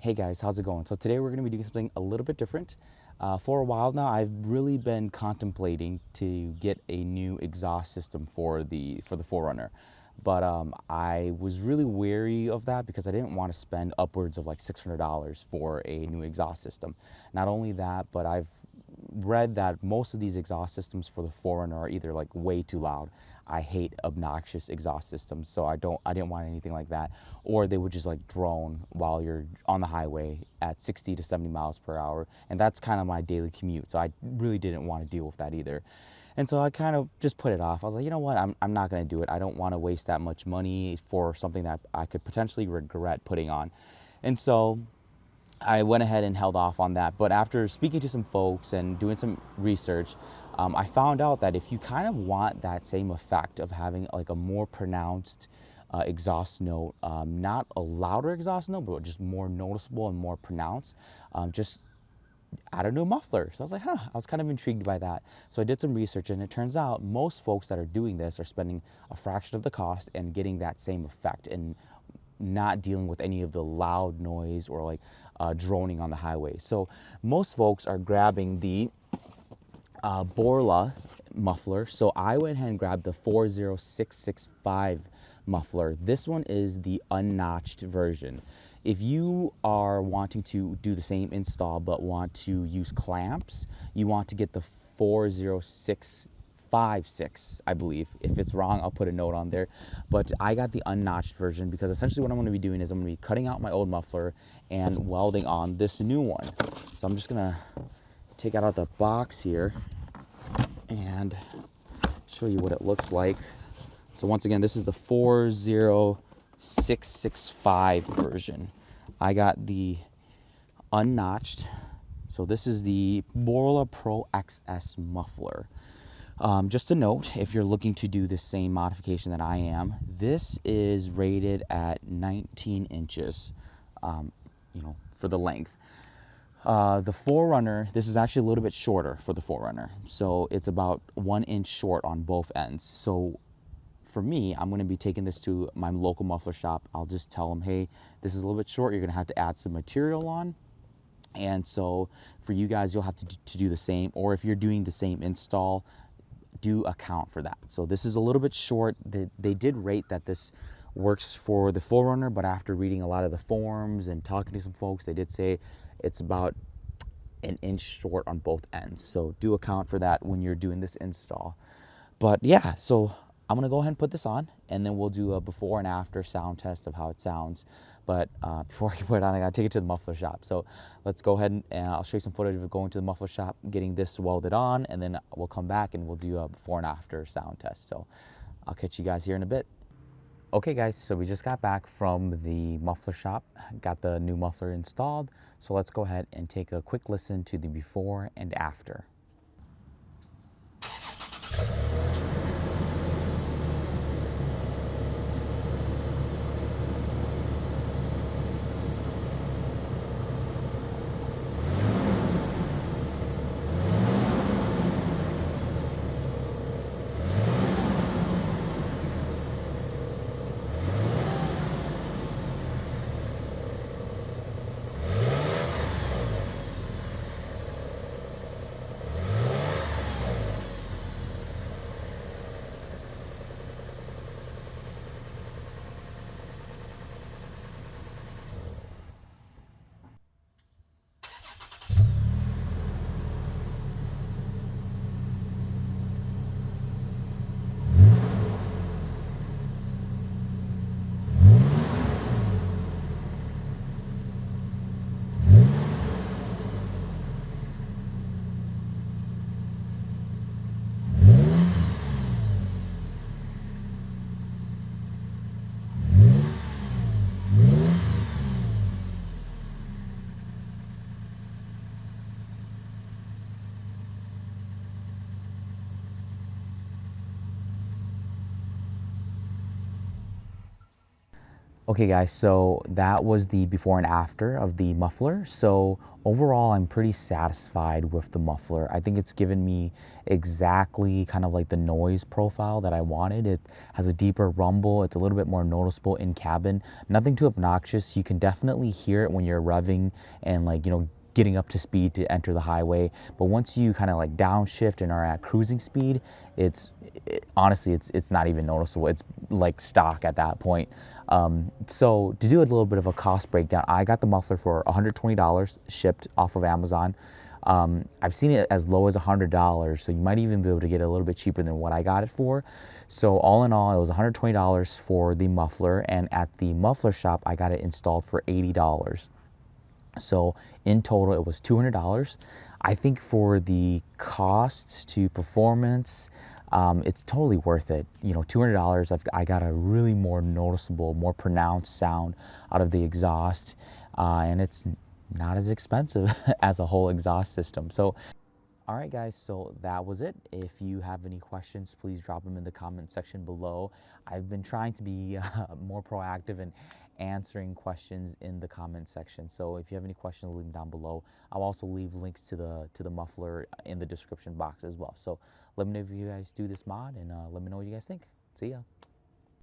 Hey guys, how's it going? So today we're going to be doing something a little bit different. For a while now, I've really been contemplating to get a new exhaust system for the 4Runner, but I was really wary of that because I didn't want to spend upwards of like $600 for a new exhaust system. Not only that, but I've read that most of these exhaust systems for the 4Runner are either like way too loud. I hate obnoxious exhaust systems, so I didn't want anything like that. Or they would just like drone while you're on the highway at 60 to 70 miles per hour. And that's kind of my daily commute. So I really didn't want to deal with that either. And so I kind of just put it off. I was like, you know what, I'm not going to do it. I don't want to waste that much money for something that I could potentially regret putting on. And so I went ahead and held off on that. But after speaking to some folks and doing some research, I found out that if you kind of want that same effect of having like a more pronounced exhaust note, not a louder exhaust note, but just more noticeable and more pronounced, just add a new muffler. So I was like, I was kind of intrigued by that. So I did some research, and it turns out most folks that are doing this are spending a fraction of the cost and getting that same effect and not dealing with any of the loud noise or like droning on the highway. So most folks are grabbing the Borla muffler. So I went ahead and grabbed the 40665 muffler. This one is the unnotched version. If you are wanting to do the same install but want to use clamps, you want to get the 40656, I believe. If it's wrong, I'll put a note on there. But I got the unnotched version because essentially what I'm going to be doing is I'm going to be cutting out my old muffler and welding on this new one. So I'm just going to take it out of the box here and show you what it looks like. So once again, this is the 40665 version. I got the unnotched. So this is the Borla Pro XS Muffler. Just a note, if you're looking to do the same modification that I am, this is rated at 19 inches, for the length. The 4Runner, this is actually a little bit shorter for the 4Runner. So it's about 1 inch short on both ends. So for me, I'm going to be taking this to my local muffler shop. I'll just tell them, hey, this is a little bit short. You're going to have to add some material on. And so for you guys, you'll have to do the same. Or if you're doing the same install, do account for that. So this is a little bit short. They did rate that this works for the 4Runner, but after reading a lot of the forums and talking to some folks, they did say it's about 1 inch short on both ends. So do account for that when you're doing this install. But yeah, so I'm gonna go ahead and put this on, and then we'll do a before and after sound test of how it sounds. But before I can put it on, I gotta take it to the muffler shop. So let's go ahead and I'll show you some footage of going to the muffler shop, getting this welded on, and then we'll come back and we'll do a before and after sound test. So I'll catch you guys here in a bit. Okay guys, so we just got back from the muffler shop, got the new muffler installed. So let's go ahead and take a quick listen to the before and after. Okay guys, so that was the before and after of the muffler. So overall, I'm pretty satisfied with the muffler. I think it's given me exactly kind of like the noise profile that I wanted. It has a deeper rumble. It's a little bit more noticeable in cabin. Nothing too obnoxious. You can definitely hear it when you're revving and like, getting up to speed to enter the highway. But once you kind of like downshift and are at cruising speed, honestly, it's not even noticeable. It's like stock at that point. So to do a little bit of a cost breakdown, I got the muffler for $120 shipped off of Amazon. I've seen it as low as $100, so you might even be able to get it a little bit cheaper than what I got it for. So all in all, it was $120 for the muffler, and at the muffler shop, I got it installed for $80. So in total, it was $200. I think for the cost to performance, it's totally worth it. $200, I got a really more noticeable, more pronounced sound out of the exhaust, and it's not as expensive as a whole exhaust system. So all right, guys, so that was it. If you have any questions, please drop them in the comment section below. I've been trying to be more proactive in answering questions in the comment section. So if you have any questions, leave them down below. I'll also leave links to the muffler in the description box as well. So let me know if you guys do this mod, and let me know what you guys think. See ya.